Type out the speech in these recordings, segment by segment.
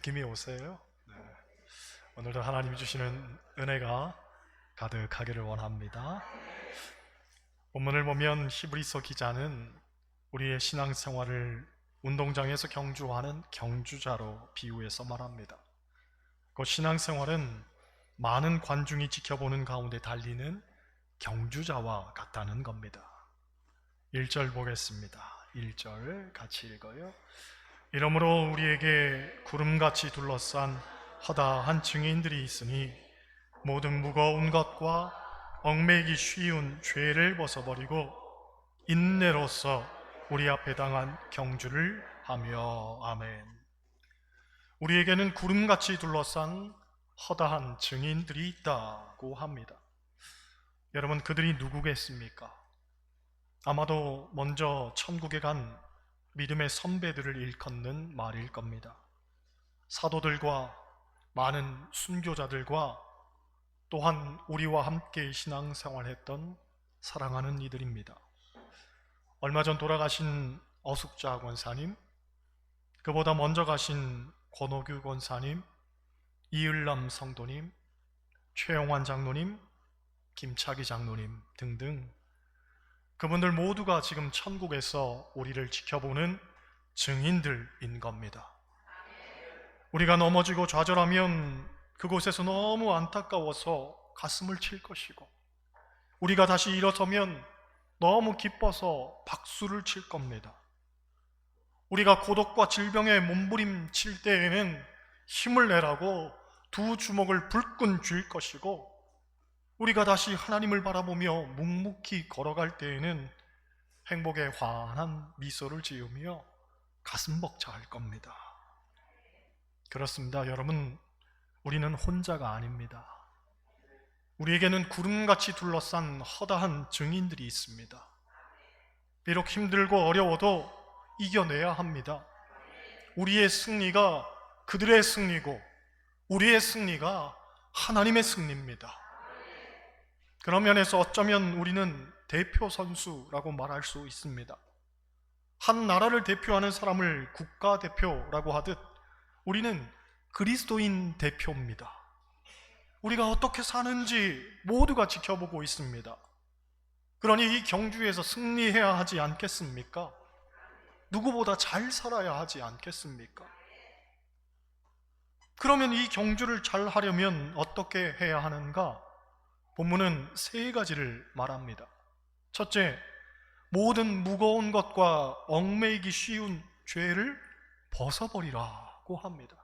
느낌이 오세요? 네. 오늘도 하나님이 주시는 은혜가 가득하기를 원합니다. 본문을 보면 히브리서 기자는 우리의 신앙생활을 운동장에서 경주하는 경주자로 비유해서 말합니다. 그 신앙생활은 많은 관중이 지켜보는 가운데 달리는 경주자와 같다는 겁니다. 1절 보겠습니다. 1절 같이 읽어요. 이러므로 우리에게 구름같이 둘러싼 허다한 증인들이 있으니 모든 무거운 것과 얽매이기 쉬운 죄를 벗어버리고 인내로서 우리 앞에 당한 경주를 하며. 아멘. 우리에게는 구름같이 둘러싼 허다한 증인들이 있다고 합니다. 여러분, 그들이 누구겠습니까? 아마도 먼저 천국에 간 믿음의 선배들을 일컫는 말일 겁니다. 사도들과 많은 순교자들과 또한 우리와 함께 신앙생활했던 사랑하는 이들입니다. 얼마 전 돌아가신 어숙자 권사님, 그보다 먼저 가신 권오규 권사님, 이을남 성도님, 최영환 장로님, 김차기 장로님 등등 그분들 모두가 지금 천국에서 우리를 지켜보는 증인들인 겁니다. 우리가 넘어지고 좌절하면 그곳에서 너무 안타까워서 가슴을 칠 것이고, 우리가 다시 일어서면 너무 기뻐서 박수를 칠 겁니다. 우리가 고독과 질병에 몸부림칠 때에는 힘을 내라고 두 주먹을 불끈 쥘 것이고, 우리가 다시 하나님을 바라보며 묵묵히 걸어갈 때에는 행복의 환한 미소를 지으며 가슴 벅차할 겁니다. 그렇습니다. 여러분, 우리는 혼자가 아닙니다. 우리에게는 구름같이 둘러싼 허다한 증인들이 있습니다. 비록 힘들고 어려워도 이겨내야 합니다. 우리의 승리가 그들의 승리고 우리의 승리가 하나님의 승리입니다. 그런 면에서 어쩌면 우리는 대표 선수라고 말할 수 있습니다. 한 나라를 대표하는 사람을 국가대표라고 하듯 우리는 그리스도인 대표입니다. 우리가 어떻게 사는지 모두가 지켜보고 있습니다. 그러니 이 경주에서 승리해야 하지 않겠습니까? 누구보다 잘 살아야 하지 않겠습니까? 그러면 이 경주를 잘 하려면 어떻게 해야 하는가? 본문은 세 가지를 말합니다. 첫째, 모든 무거운 것과 얽매이기 쉬운 죄를 벗어버리라고 합니다.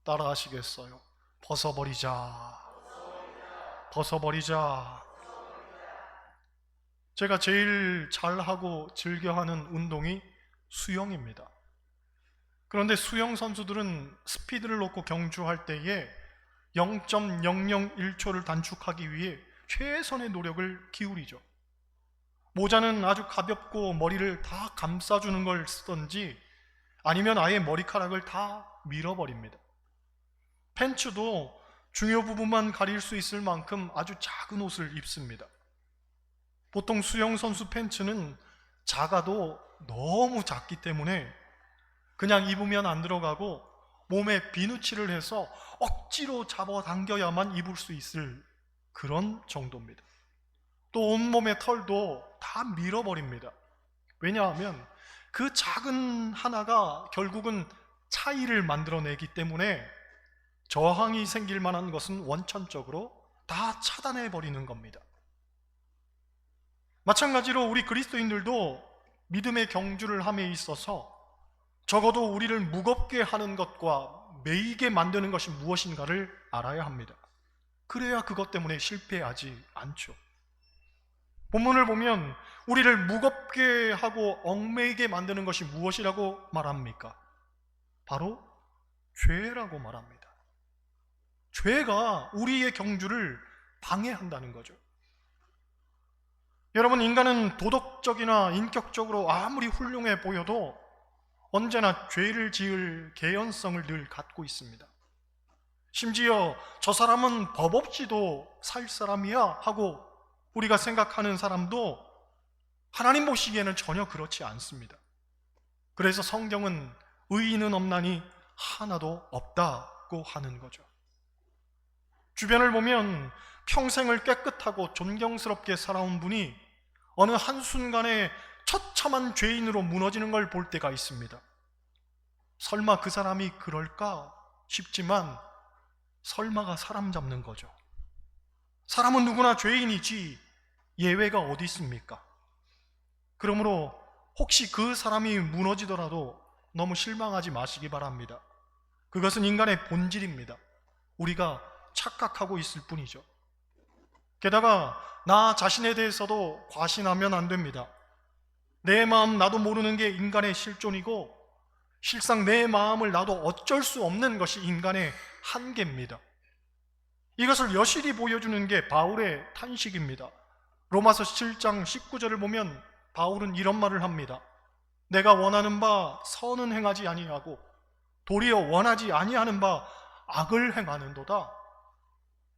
따라하시겠어요? 벗어버리자. 벗어버리자. 제가 제일 잘하고 즐겨하는 운동이 수영입니다. 그런데 수영 선수들은 스피드를 놓고 경주할 때에 0.001초를 단축하기 위해 최선의 노력을 기울이죠. 모자는 아주 가볍고 머리를 다 감싸주는 걸 쓰던지 아니면 아예 머리카락을 다 밀어버립니다. 팬츠도 중요 부분만 가릴 수 있을 만큼 아주 작은 옷을 입습니다. 보통 수영선수 팬츠는 작아도 너무 작기 때문에 그냥 입으면 안 들어가고 몸에 비누칠을 해서 억지로 잡아당겨야만 입을 수 있을 그런 정도입니다. 또 온몸의 털도 다 밀어버립니다. 왜냐하면 그 작은 하나가 결국은 차이를 만들어내기 때문에 저항이 생길 만한 것은 원천적으로 다 차단해버리는 겁니다. 마찬가지로 우리 그리스도인들도 믿음의 경주를 함에 있어서 적어도 우리를 무겁게 하는 것과 매이게 만드는 것이 무엇인가를 알아야 합니다. 그래야 그것 때문에 실패하지 않죠. 본문을 보면 우리를 무겁게 하고 얽매이게 만드는 것이 무엇이라고 말합니까? 바로 죄라고 말합니다. 죄가 우리의 경주를 방해한다는 거죠. 여러분, 인간은 도덕적이나 인격적으로 아무리 훌륭해 보여도 언제나 죄를 지을 개연성을 늘 갖고 있습니다. 심지어 저 사람은 법 없이도 살 사람이야 하고 우리가 생각하는 사람도 하나님 보시기에는 전혀 그렇지 않습니다. 그래서 성경은 의인은 없나니 하나도 없다고 하는 거죠. 주변을 보면 평생을 깨끗하고 존경스럽게 살아온 분이 어느 한순간에 처참한 죄인으로 무너지는 걸 볼 때가 있습니다. 설마 그 사람이 그럴까 싶지만 설마가 사람 잡는 거죠. 사람은 누구나 죄인이지 예외가 어디 있습니까? 그러므로 혹시 그 사람이 무너지더라도 너무 실망하지 마시기 바랍니다. 그것은 인간의 본질입니다. 우리가 착각하고 있을 뿐이죠. 게다가 나 자신에 대해서도 과신하면 안 됩니다. 내 마음 나도 모르는 게 인간의 실존이고 실상 내 마음을 나도 어쩔 수 없는 것이 인간의 한계입니다. 이것을 여실히 보여주는 게 바울의 탄식입니다. 로마서 7장 19절을 보면 바울은 이런 말을 합니다. 내가 원하는 바 선은 행하지 아니하고 도리어 원하지 아니하는 바 악을 행하는도다.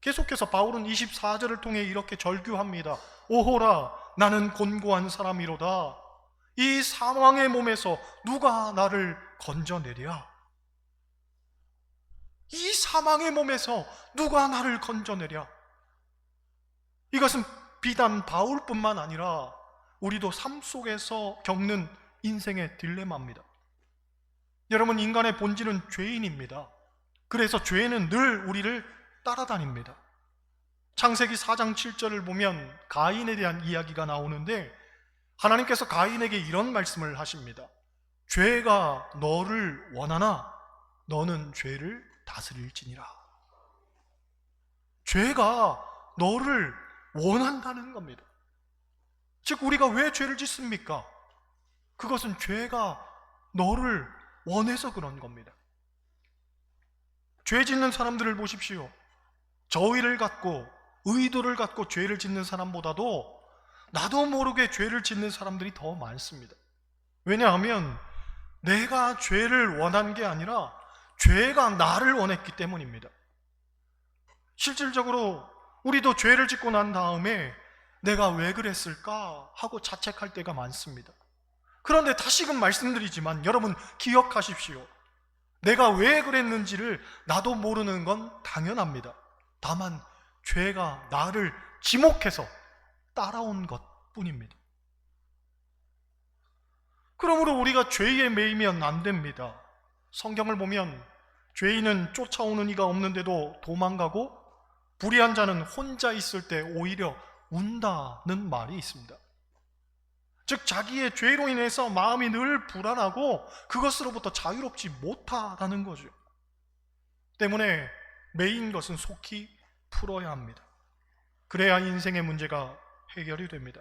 계속해서 바울은 24절을 통해 이렇게 절규합니다. 오호라 나는 곤고한 사람이로다. 이 사망의 몸에서 누가 나를 건져내랴? 이 사망의 몸에서 누가 나를 건져내랴? 이것은 비단 바울뿐만 아니라 우리도 삶 속에서 겪는 인생의 딜레마입니다. 여러분, 인간의 본질은 죄인입니다. 그래서 죄는 늘 우리를 따라다닙니다. 창세기 4장 7절을 보면 가인에 대한 이야기가 나오는데 하나님께서 가인에게 이런 말씀을 하십니다. 죄가 너를 원하나 너는 죄를 다스릴지니라. 죄가 너를 원한다는 겁니다. 즉 우리가 왜 죄를 짓습니까? 그것은 죄가 너를 원해서 그런 겁니다. 죄 짓는 사람들을 보십시오. 저의를 갖고 의도를 갖고 죄를 짓는 사람보다도 나도 모르게 죄를 짓는 사람들이 더 많습니다. 왜냐하면 내가 죄를 원한 게 아니라 죄가 나를 원했기 때문입니다. 실질적으로 우리도 죄를 짓고 난 다음에 내가 왜 그랬을까 하고 자책할 때가 많습니다. 그런데 다시금 말씀드리지만 여러분 기억하십시오. 내가 왜 그랬는지를 나도 모르는 건 당연합니다. 다만 죄가 나를 지목해서 따라온 것뿐입니다. 그러므로 우리가 죄에 매이면 안 됩니다. 성경을 보면 죄인은 쫓아오는 이가 없는데도 도망가고 불의한 자는 혼자 있을 때 오히려 운다는 말이 있습니다. 즉 자기의 죄로 인해서 마음이 늘 불안하고 그것으로부터 자유롭지 못하다는 거죠. 때문에 매인 것은 속히 풀어야 합니다. 그래야 인생의 문제가 해결이 됩니다.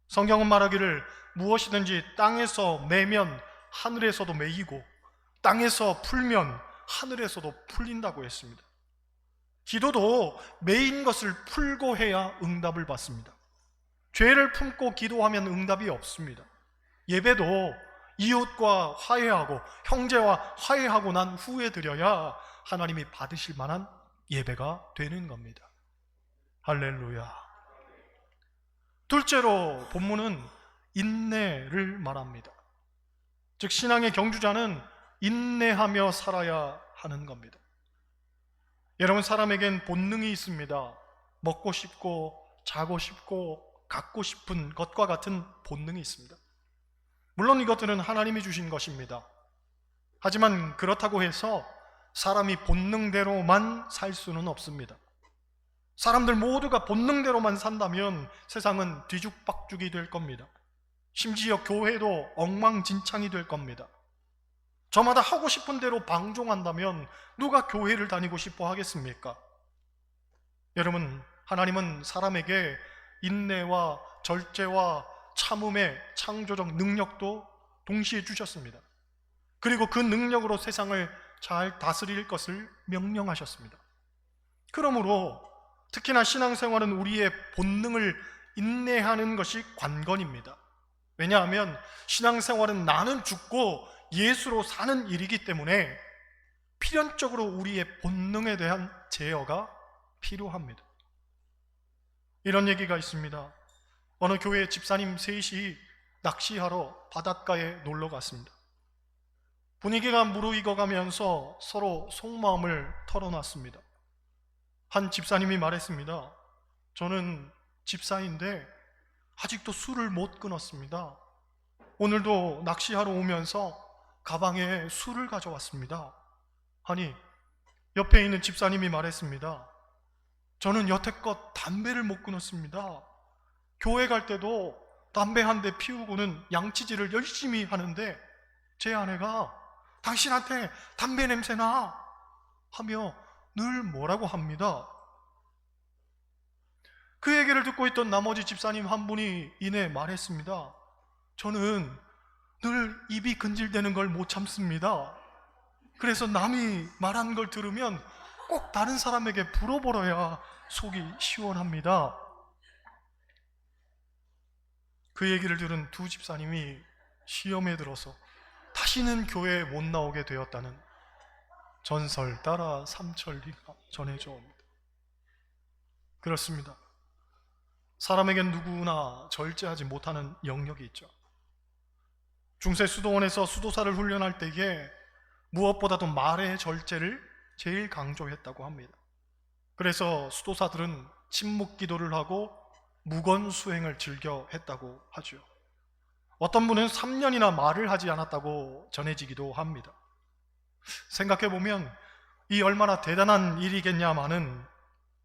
성경은 말하기를 무엇이든지 땅에서 매면 하늘에서도 매이고 땅에서 풀면 하늘에서도 풀린다고 했습니다. 기도도 매인 것을 풀고 해야 응답을 받습니다. 죄를 품고 기도하면 응답이 없습니다. 예배도 이웃과 화해하고 형제와 화해하고 난 후에 드려야 하나님이 받으실 만한 예배가 되는 겁니다. 할렐루야. 둘째로 본문은 인내를 말합니다. 즉 신앙의 경주자는 인내하며 살아야 하는 겁니다. 여러분, 사람에겐 본능이 있습니다. 먹고 싶고 자고 싶고 갖고 싶은 것과 같은 본능이 있습니다. 물론 이것들은 하나님이 주신 것입니다. 하지만 그렇다고 해서 사람이 본능대로만 살 수는 없습니다. 사람들 모두가 본능대로만 산다면 세상은 뒤죽박죽이 될 겁니다. 심지어 교회도 엉망진창이 될 겁니다. 저마다 하고 싶은 대로 방종한다면 누가 교회를 다니고 싶어 하겠습니까? 여러분, 하나님은 사람에게 인내와 절제와 참음의 창조적 능력도 동시에 주셨습니다. 그리고 그 능력으로 세상을 잘 다스릴 것을 명령하셨습니다. 그러므로 특히나 신앙생활은 우리의 본능을 인내하는 것이 관건입니다. 왜냐하면 신앙생활은 나는 죽고 예수로 사는 일이기 때문에 필연적으로 우리의 본능에 대한 제어가 필요합니다. 이런 얘기가 있습니다. 어느 교회 집사님 셋이 낚시하러 바닷가에 놀러 갔습니다. 분위기가 무르익어가면서 서로 속마음을 털어놨습니다. 한 집사님이 말했습니다. 저는 집사인데 아직도 술을 못 끊었습니다. 오늘도 낚시하러 오면서 가방에 술을 가져왔습니다. 아니, 옆에 있는 집사님이 말했습니다. 저는 여태껏 담배를 못 끊었습니다. 교회 갈 때도 담배 한 대 피우고는 양치질을 열심히 하는데 제 아내가 당신한테 담배 냄새나 하며 늘 뭐라고 합니다. 그 얘기를 듣고 있던 나머지 집사님 한 분이 이내 말했습니다. 저는 늘 입이 근질대는 걸 못 참습니다. 그래서 남이 말한 걸 들으면 꼭 다른 사람에게 불어버려야 속이 시원합니다. 그 얘기를 들은 두 집사님이 시험에 들어서 다시는 교회에 못 나오게 되었다는 전설 따라 삼천리가 전해져 옵니다. 그렇습니다. 사람에겐 누구나 절제하지 못하는 영역이 있죠. 중세 수도원에서 수도사를 훈련할 때에 무엇보다도 말의 절제를 제일 강조했다고 합니다. 그래서 수도사들은 침묵 기도를 하고 무건 수행을 즐겨 했다고 하죠. 어떤 분은 3년이나 말을 하지 않았다고 전해지기도 합니다. 생각해보면 이 얼마나 대단한 일이겠냐마는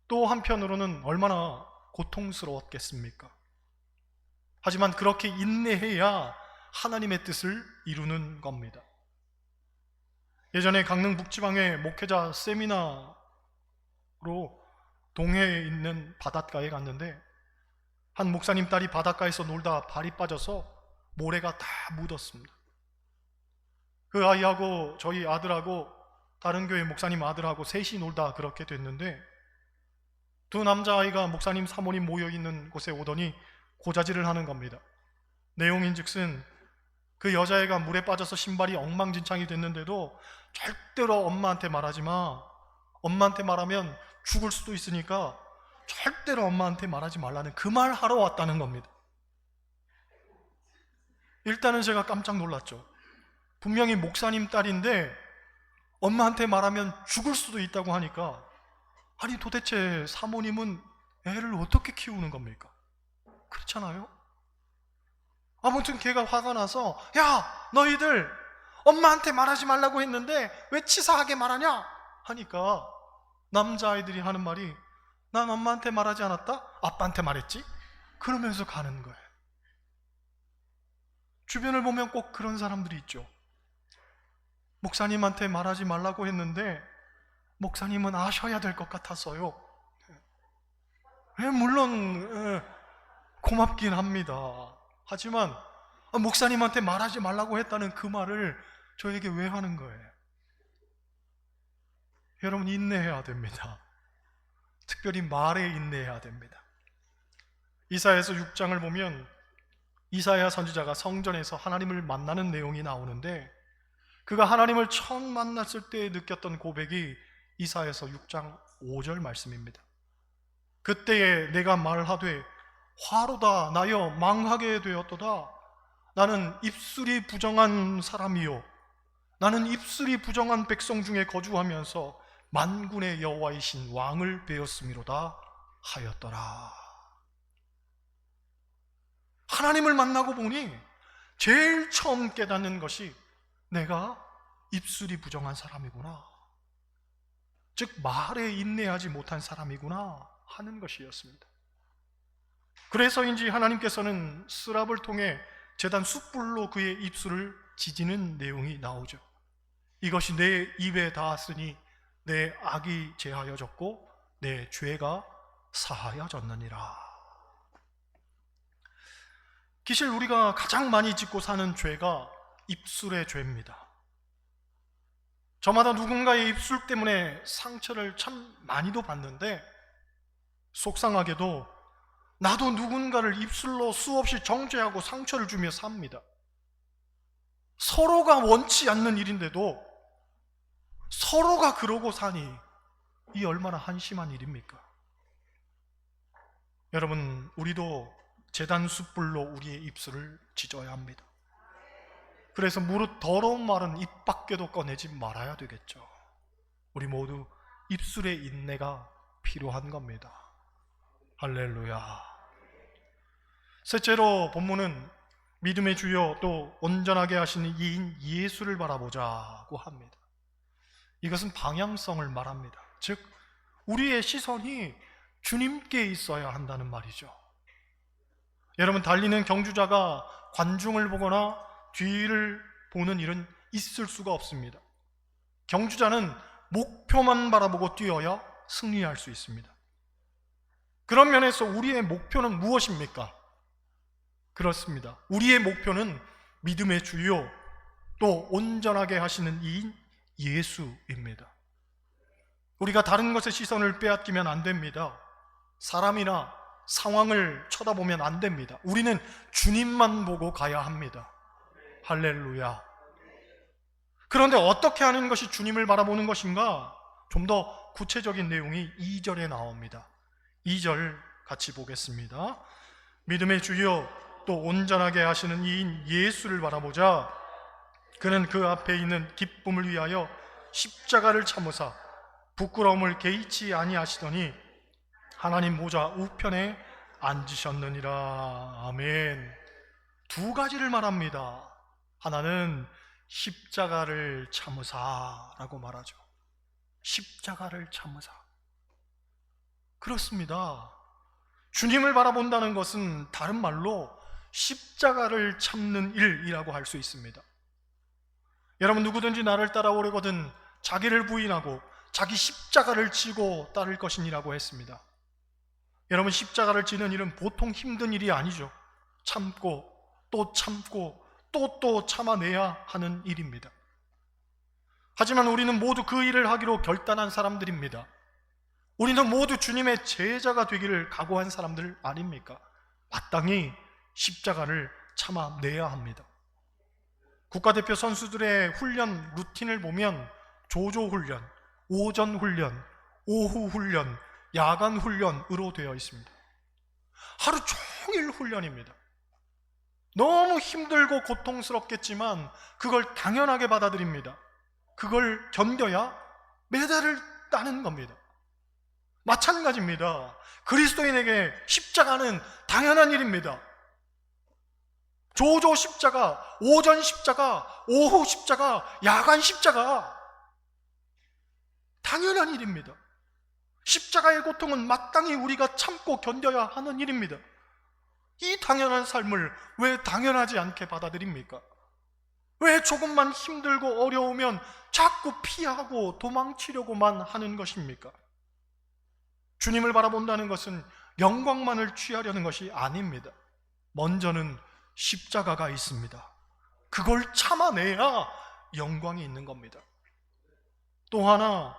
또 한편으로는 얼마나 고통스러웠겠습니까? 하지만 그렇게 인내해야 하나님의 뜻을 이루는 겁니다. 예전에 강릉 북지방의 목회자 세미나로 동해에 있는 바닷가에 갔는데 한 목사님 딸이 바닷가에서 놀다 발이 빠져서 모래가 다 묻었습니다. 그 아이하고 저희 아들하고 다른 교회 목사님 아들하고 셋이 놀다 그렇게 됐는데 두 남자아이가 목사님 사모님 모여있는 곳에 오더니 고자질을 하는 겁니다. 내용인즉슨 그 여자애가 물에 빠져서 신발이 엉망진창이 됐는데도 절대로 엄마한테 말하지 마. 엄마한테 말하면 죽을 수도 있으니까 절대로 엄마한테 말하지 말라는 그 말 하러 왔다는 겁니다. 일단은 제가 깜짝 놀랐죠. 분명히 목사님 딸인데 엄마한테 말하면 죽을 수도 있다고 하니까 아니 도대체 사모님은 애를 어떻게 키우는 겁니까? 그렇잖아요? 아무튼 걔가 화가 나서 야 너희들 엄마한테 말하지 말라고 했는데 왜 치사하게 말하냐? 하니까 남자아이들이 하는 말이 난 엄마한테 말하지 않았다? 아빠한테 말했지? 그러면서 가는 거예요. 주변을 보면 꼭 그런 사람들이 있죠. 목사님한테 말하지 말라고 했는데 목사님은 아셔야 될 것 같았어요. 물론 고맙긴 합니다. 하지만 목사님한테 말하지 말라고 했다는 그 말을 저에게 왜 하는 거예요? 여러분 인내해야 됩니다. 특별히 말에 인내해야 됩니다. 이사야서 6장을 보면 이사야 선지자가 성전에서 하나님을 만나는 내용이 나오는데 그가 하나님을 처음 만났을 때 느꼈던 고백이 이사야서 6장 5절 말씀입니다. 그때에 내가 말하되 화로다 나여 망하게 되었도다. 나는 입술이 부정한 사람이요 나는 입술이 부정한 백성 중에 거주하면서 만군의 여호와이신 왕을 배웠음이로다 하였더라. 하나님을 만나고 보니 제일 처음 깨닫는 것이 내가 입술이 부정한 사람이구나, 즉 말에 인내하지 못한 사람이구나 하는 것이었습니다. 그래서인지 하나님께서는 스랍을 통해 제단 숯불로 그의 입술을 지지는 내용이 나오죠. 이것이 내 입에 닿았으니 내 악이 제하여졌고 내 죄가 사하여졌느니라. 기실 우리가 가장 많이 짓고 사는 죄가 입술의 죄입니다. 저마다 누군가의 입술 때문에 상처를 참 많이도 받는데 속상하게도 나도 누군가를 입술로 수없이 정죄하고 상처를 주며 삽니다. 서로가 원치 않는 일인데도 서로가 그러고 사니 이 얼마나 한심한 일입니까? 여러분, 우리도 제단 숯불로 우리의 입술을 찢어야 합니다. 그래서 무릇 더러운 말은 입 밖에도 꺼내지 말아야 되겠죠. 우리 모두 입술의 인내가 필요한 겁니다. 할렐루야. 셋째로 본문은 믿음의 주요 또 온전하게 하시는 이인 예수를 바라보자고 합니다. 이것은 방향성을 말합니다. 즉 우리의 시선이 주님께 있어야 한다는 말이죠. 여러분, 달리는 경주자가 관중을 보거나 뒤를 보는 일은 있을 수가 없습니다. 경주자는 목표만 바라보고 뛰어야 승리할 수 있습니다. 그런 면에서 우리의 목표는 무엇입니까? 그렇습니다. 우리의 목표는 믿음의 주요 또 온전하게 하시는 이인 예수입니다. 우리가 다른 것에 시선을 빼앗기면 안 됩니다. 사람이나 상황을 쳐다보면 안 됩니다. 우리는 주님만 보고 가야 합니다. 할렐루야. 그런데 어떻게 하는 것이 주님을 바라보는 것인가? 좀 더 구체적인 내용이 2절에 나옵니다. 2절 같이 보겠습니다. 믿음의 주여 또 온전하게 하시는 이인 예수를 바라보자. 그는 그 앞에 있는 기쁨을 위하여 십자가를 참으사 부끄러움을 개의치 아니하시더니 하나님 모자 우편에 앉으셨느니라. 아멘. 두 가지를 말합니다. 하나는 십자가를 참으사라고 말하죠. 십자가를 참으사. 그렇습니다. 주님을 바라본다는 것은 다른 말로 십자가를 참는 일이라고 할 수 있습니다. 여러분, 누구든지 나를 따라오려거든 자기를 부인하고 자기 십자가를 지고 따를 것이니라고 했습니다. 여러분, 십자가를 지는 일은 보통 힘든 일이 아니죠. 참고 또 참고 또 참아내야 하는 일입니다. 하지만 우리는 모두 그 일을 하기로 결단한 사람들입니다. 우리는 모두 주님의 제자가 되기를 각오한 사람들 아닙니까? 마땅히 십자가를 참아내야 합니다. 국가대표 선수들의 훈련 루틴을 보면 조조 훈련, 오전 훈련, 오후 훈련, 야간 훈련으로 되어 있습니다. 하루 종일 훈련입니다. 너무 힘들고 고통스럽겠지만 그걸 당연하게 받아들입니다. 그걸 견뎌야 메달을 따는 겁니다. 마찬가지입니다. 그리스도인에게 십자가는 당연한 일입니다. 조조 십자가, 오전 십자가, 오후 십자가, 야간 십자가 당연한 일입니다. 십자가의 고통은 마땅히 우리가 참고 견뎌야 하는 일입니다. 이 당연한 삶을 왜 당연하지 않게 받아들입니까? 왜 조금만 힘들고 어려우면 자꾸 피하고 도망치려고만 하는 것입니까? 주님을 바라본다는 것은 영광만을 취하려는 것이 아닙니다. 먼저는 십자가가 있습니다. 그걸 참아내야 영광이 있는 겁니다. 또 하나,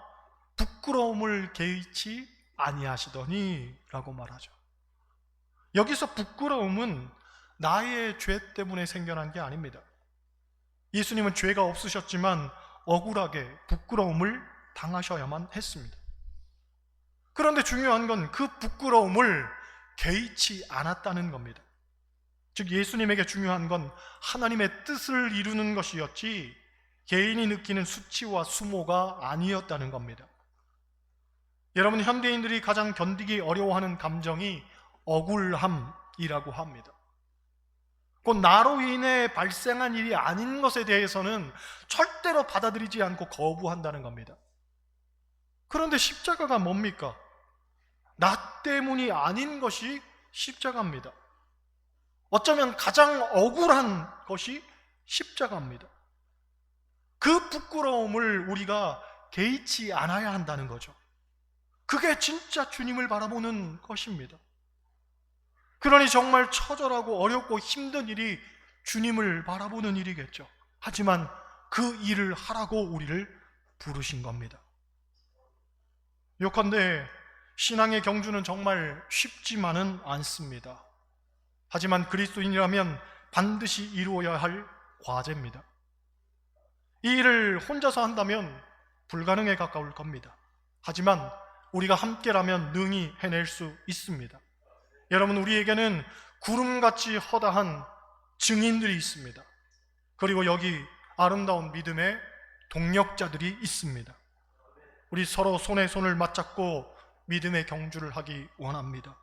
부끄러움을 개의치 아니하시더니 라고 말하죠. 여기서 부끄러움은 나의 죄 때문에 생겨난 게 아닙니다. 예수님은 죄가 없으셨지만 억울하게 부끄러움을 당하셔야만 했습니다. 그런데 중요한 건 그 부끄러움을 개의치 않았다는 겁니다. 즉 예수님에게 중요한 건 하나님의 뜻을 이루는 것이었지 개인이 느끼는 수치와 수모가 아니었다는 겁니다. 여러분, 현대인들이 가장 견디기 어려워하는 감정이 억울함이라고 합니다. 곧 나로 인해 발생한 일이 아닌 것에 대해서는 절대로 받아들이지 않고 거부한다는 겁니다. 그런데 십자가가 뭡니까? 나 때문이 아닌 것이 십자가입니다. 어쩌면 가장 억울한 것이 십자가입니다. 그 부끄러움을 우리가 개의치 않아야 한다는 거죠. 그게 진짜 주님을 바라보는 것입니다. 그러니 정말 처절하고 어렵고 힘든 일이 주님을 바라보는 일이겠죠. 하지만 그 일을 하라고 우리를 부르신 겁니다. 요컨대 신앙의 경주는 정말 쉽지만은 않습니다. 하지만 그리스도인이라면 반드시 이루어야 할 과제입니다. 이 일을 혼자서 한다면 불가능에 가까울 겁니다. 하지만 우리가 함께라면 능히 해낼 수 있습니다. 여러분, 우리에게는 구름같이 허다한 증인들이 있습니다. 그리고 여기 아름다운 믿음의 동력자들이 있습니다. 우리 서로 손에 손을 맞잡고 믿음의 경주를 하기 원합니다.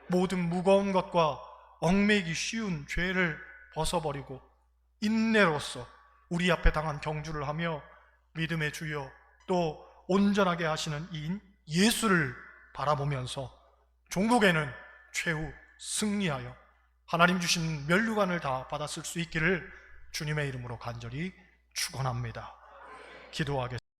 모든 무거운 것과 얽매이기 쉬운 죄를 벗어버리고 인내로서 우리 앞에 당한 경주를 하며 믿음의 주여 또 온전하게 하시는 이인 예수를 바라보면서 종국에는 최후 승리하여 하나님 주신 면류관을 다 받았을 수 있기를 주님의 이름으로 간절히 축원합니다. 기도하겠습니다.